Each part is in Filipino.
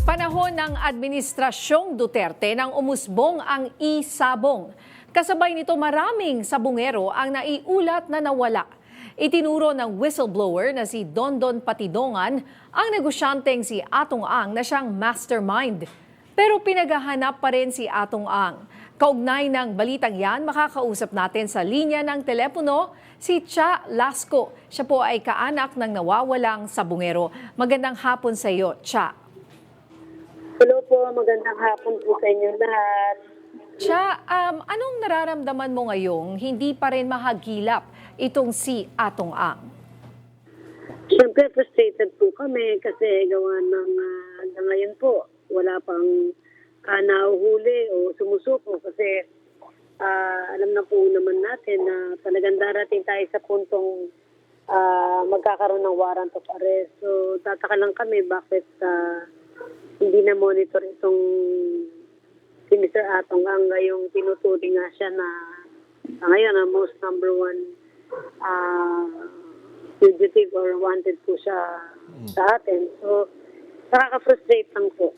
Panahon ng Administrasyong Duterte nang umusbong ang e-sabong. Kasabay nito maraming sabungero ang naiulat na nawala. Itinuro ng whistleblower na si Dondon Patidongan ang negosyanteng si Atong Ang na siyang mastermind. Pero pinaghahanap pa rin si Atong Ang. Kaugnay ng balitang yan, makakausap natin sa linya ng telepono si Cha Lasco. Siya po ay kaanak ng nawawalang sabungero. Magandang hapon sa iyo, Cha. Hello po, magandang hapon po sa inyo lahat. Cha, anong nararamdaman mo ngayong hindi pa rin mahagilap itong si Atong Ang? Siyempre frustrated po kami kasi gawa ng hanggang ngayon po wala pang nahuhuli o sumusuko kasi alam na po naman natin na talagang darating tayo sa puntong magkakaroon ng warrant of arrest. So tataka lang kami bakit hindi na monitor itong si Mr. Atong Ang yung tinuturing nga siya na ngayon ang most number one fugitive or wanted po siya sa atin. So nakaka-frustrate lang po.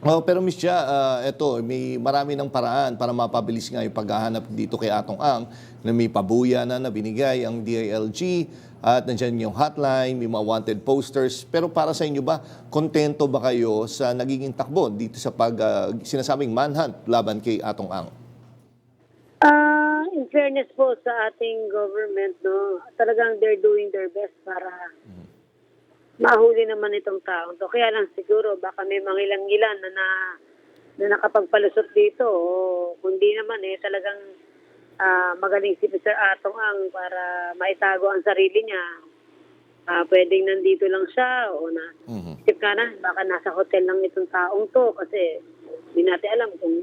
Oh, pero Miss Chia, eto, may marami ng paraan para mapabilis nga yung paghahanap dito kay Atong Ang na may pabuya na binigay ang DILG at nandiyan yung hotline, may mga wanted posters. Pero para sa inyo ba, kontento ba kayo sa nagiging takbo dito sa sinasabing manhunt laban kay Atong Ang? In fairness po sa ating government, no, talagang they're doing their best para mahuli naman itong taong to. Kaya lang siguro baka may mga ilang-ilan na nakapagpalusot dito o kundi naman talagang magaling si Mr. Atong Ang para maitago ang sarili niya. Pwedeng nandito lang siya o isip ka na baka nasa hotel lang itong taong to kasi hindi natin alam kung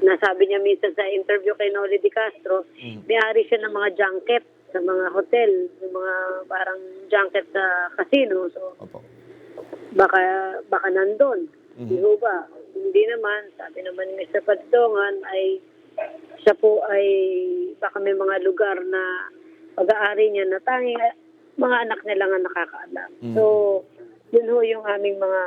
nasabi niya minsan sa interview kay Noli Di Castro, may-ari siya ng mga junket sa mga hotel, yung mga parang junket sa casino. So, baka nandun. Di ba? Hindi naman. Sabi naman ni Mr. Patidongan ay siya po ay baka may mga lugar na pag-aari niya na tanging mga anak nila nga nakakaalam. So, yun ho yung aming mga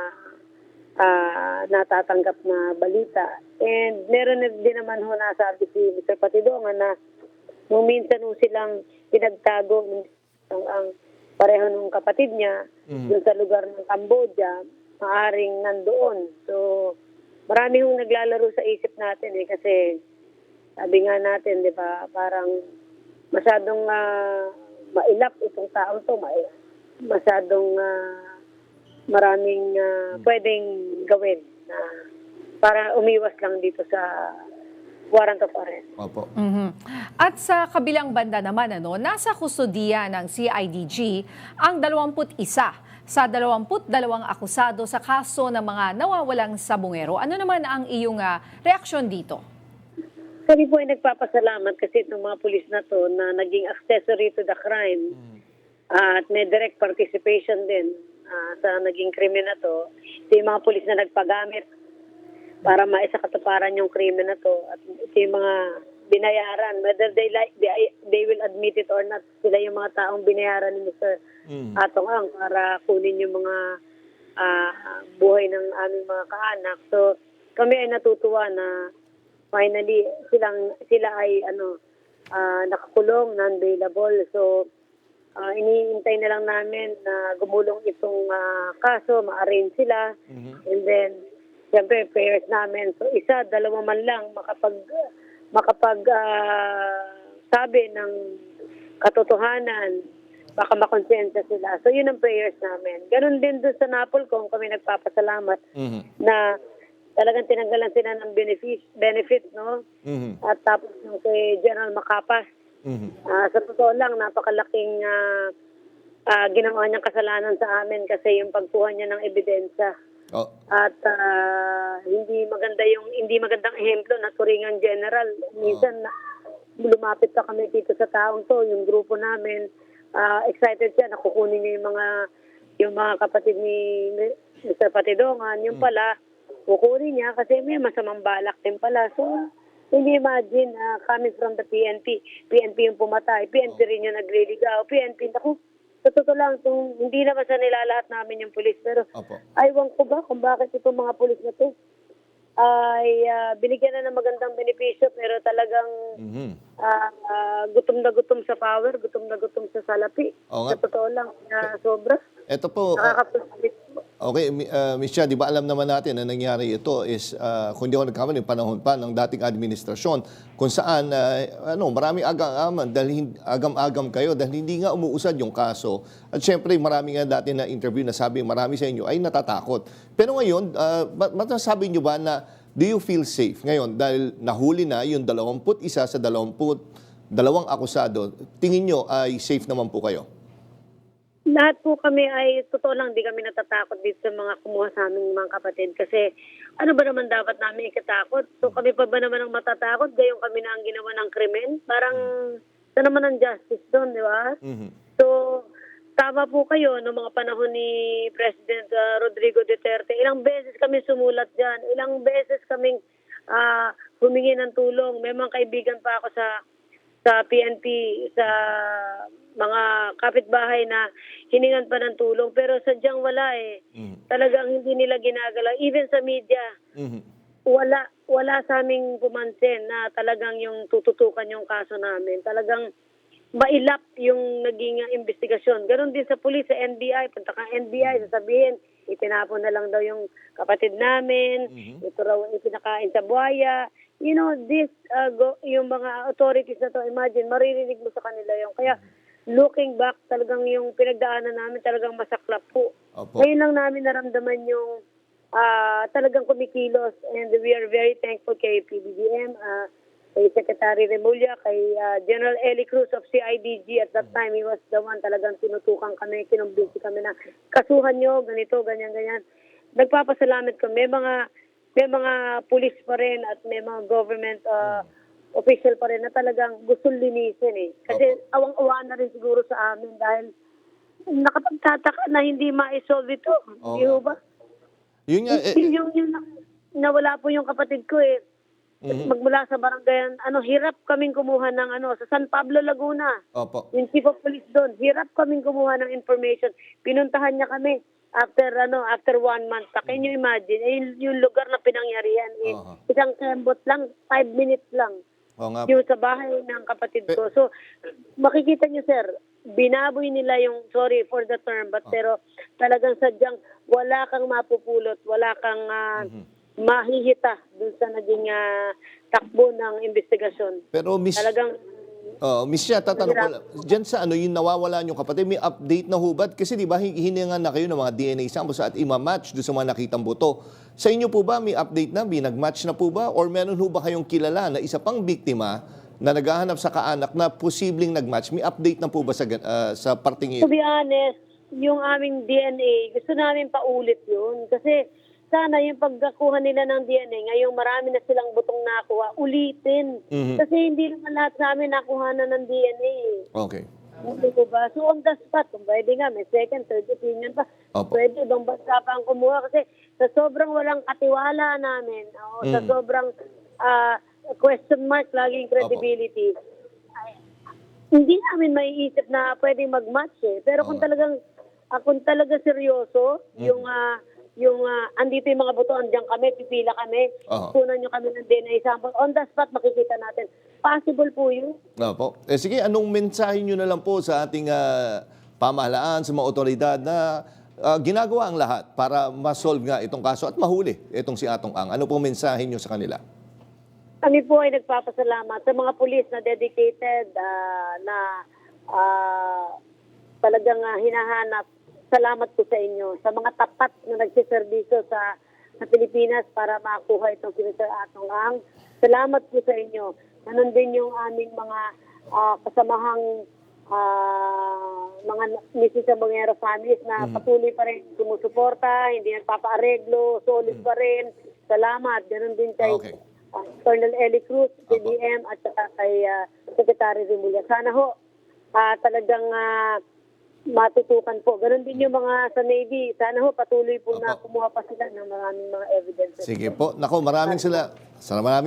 natatanggap na balita. And meron din naman ho nasabi si Mr. Patidongan na nung minsan ho silang pinagtago ang pareho ng kapatid niya dun sa lugar ng Cambodia, maaring nandoon. So, marami hong naglalaro sa isip natin kasi sabi nga natin, di ba, parang masyadong mailap itong taong to, masyadong maraming pwedeng gawin na para umiwas lang dito sa warrant of arrest. Opo. At sa kabilang banda naman, nasa kustodiya ng CIDG ang 21 sa 22 akusado sa kaso ng mga nawawalang sabungero. Ano naman ang iyong reaksyon dito? Kami po ay nagpapasalamat kasi itong mga pulis na to na naging accessory to the crime at may direct participation din sa naging krimen na to. Ito yung mga pulis na nagpagamit para maisakatuparan yung krimen na to. At ito yung mga binayaran, whether they will admit it or not, sila yung mga taong binayaran ni Mr. Atong Ang para kunin yung mga buhay ng aming mga kaanak. So kami ay natutuwa na finally sila ay nakakulong, non-bailable. So iniintay na lang namin na gumulong itong kaso, ma-arrange sila. And then siyempre, prayers namin. So, dalawa man lang makapag sabi ng katotohanan, baka makonsensya sila. So, yun ang prayers namin. Ganon din doon sa Napolcom, kami nagpapasalamat na talagang tinanggalan sila ng benefit, no? At tapos yung kay General Macapas, sa totoo lang, napakalaking ginawa niyang kasalanan sa amin kasi yung pagkuha niya ng ebidensya. At hindi magandang ehemplo na turingang general. Minsan lumapit pa kami dito sa taong to, yung grupo namin, excited siya na kukunin niya yung mga kapatid ni Mr. Patidongan, yung pala kukunin niya kasi may masamang balak din pala. So hindi imagine coming from the PNP yung pumatay, PNP rin yung nagliligaw, PNP naku, sa totoo lang, hindi naman sa nilalahat namin yung pulis. Pero Opo. aywan ko ba kung bakit itong mga pulis na to ay binigyan na ng magandang benepisyo pero talagang Mhm. gutom na gutom sa power, gutom na gutom sa salapi. Oo nga. Sa totoo lang, sobra. Ito po, Nakakapagsalit po. okay, Miss Chia, di ba alam naman natin na nangyari ito is, kung di ako nagkamali, panahon pa ng dating administrasyon, kung saan, maraming agam-agam dahil agam-agam kayo dahil hindi nga umuusad yung kaso. At syempre, marami nga dati na interview na sabi, marami sa inyo ay natatakot. Pero ngayon, masasabi nyo ba na, do you feel safe ngayon dahil nahuli na yung 21 sa 22 akusado, tingin nyo ay safe naman po kayo? Lahat po kami ay, totoo lang, di kami natatakot dito sa mga kumuha sa aming mga kapatid. Kasi ano ba naman dapat namin ikatakot? So kami pa ba naman ang matatakot? Gayong kami na ang ginawa ng krimen? Parang, sa naman ang justice doon, di ba? Mhm. So, tama po kayo, noong mga panahon ni President Rodrigo Duterte, ilang beses kami sumulat dyan, ilang beses kaming humingi ng tulong. May mga kaibigan pa ako sa PNP, sa mga kapitbahay na hiningan pa ng tulong. Pero sadyang wala eh. Mhm. Talagang hindi nila ginagalaw. Even sa media, Mhm. wala sa aming pumansin na talagang yung tututukan yung kaso namin. Talagang mailap yung naging investigasyon. Ganon din sa pulis, sa NBI. Punta kang NBI, sasabihin, itinapon na lang daw yung kapatid namin, ito raw ipinakain sa buhaya. You know, yung mga authorities na to, imagine, maririnig mo sa kanila yung. Kaya, looking back, talagang yung pinagdaanan namin, talagang masaklap po. Opo. Ngayon lang namin naramdaman yung talagang kumikilos, and we are very thankful kay PBBM, kay Secretary Remulla, kay General Eli Cruz of CIDG. At that time, he was the one talagang tinutukan kami, kinumbinsi kami na kasuhan nyo, ganito, ganyan. Nagpapasalamat ko. May mga pulis pa rin at may mga government official pa rin na talagang gustong linisin eh. Kasi awang-awa na rin siguro sa amin dahil nakapagtataka na hindi ma-solve ito. Oo Di nga. ba? Yun nga, Yung nawala po yung kapatid ko eh. Magmula sa barangay, hirap kaming kumuha ng sa San Pablo, Laguna. opo. Yung chief of police doon, hirap kaming kumuha ng information. Pinuntahan niya kami after 1 month. Can you imagine? Yung lugar na pinangyarihan eh. Aha. Isang kembot lang, 5 minutes lang. Oo nga. Yung sa bahay ng kapatid ko. So, makikita niyo, sir, binaboy nila yung, sorry for the term, but pero talagang sadyang wala kang mapupulot, wala kang mahihita dun sa naging takbo ng investigasyon. Pero Talagang, Miss Chia, tatanong ko lang, dyan sa yung nawawala yung kapatid, may update na hubad? Kasi di ba hiningan na kayo ng mga DNA samples at ima-match doon sa mga nakitang buto. Sa inyo po ba may update na? Binag-match na po ba? Or meron ho ba kayong kilala na isa pang biktima na naghahanap sa kaanak na posibleng nag-match? May update na po ba sa parting to iyon? be honest, yung aming DNA, gusto namin paulit yun. Kasi sana yung pagkakuha nila ng DNA, ngayong marami na silang butong nakuha, ulitin. Kasi hindi naman lahat sa amin nakuha na ng DNA. Okay. Hindi ko ba? So on the spot, kung pwede nga, may second, third opinion pa. Opo. Pwede, ibang bansa pa ang kumuha. Kasi sa sobrang walang katiwala namin, sa sobrang question mark, laging credibility, hindi namin maiisip na pwedeng mag-match eh. Pero kung talaga seryoso, yung andito yung mga buto, andiyan kami, pipila kami, kunan nyo kami ng DNA sample, on the spot makikita natin. Possible po yun. Opo. Sige, anong mensahe nyo na lang po sa ating pamahalaan, sa mga otoridad na ginagawa ang lahat para ma-solve nga itong kaso at mahuli itong si Atong Ang? Ano pong mensahe nyo sa kanila? Kami po ay nagpapasalamat sa mga pulis na dedicated, talagang hinahanap. Salamat po sa inyo. Sa mga tapat na nagsiservisyo sa Pilipinas para makuha itong si Mr. Atong Ang. Salamat po sa inyo. Ganon din yung aming mga kasamahang mga Mrs. Sabongero families na patuloy pa rin sumusuporta, hindi nagpapaareglo, solid pa rin. Salamat. Ganon din kay Colonel Eli Cruz, PBM, at saka kay Secretary Remulla. Sana ho, talagang matutukan po. Ganon din yung mga sa Navy. Sana ho, patuloy po na kumuha pa sila ng maraming mga evidences. Sige po. Nako, maraming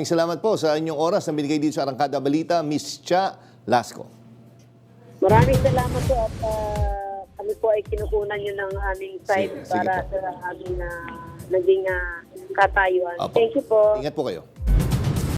salamat po sa inyong oras na binigay dito sa Arangkada Balita, Miss Chia Lasco. Maraming salamat po at kami po ay kinukunan yun ng aming site Sige para po. sa aming naging katayuan. Opo. Thank you po. Ingat po kayo.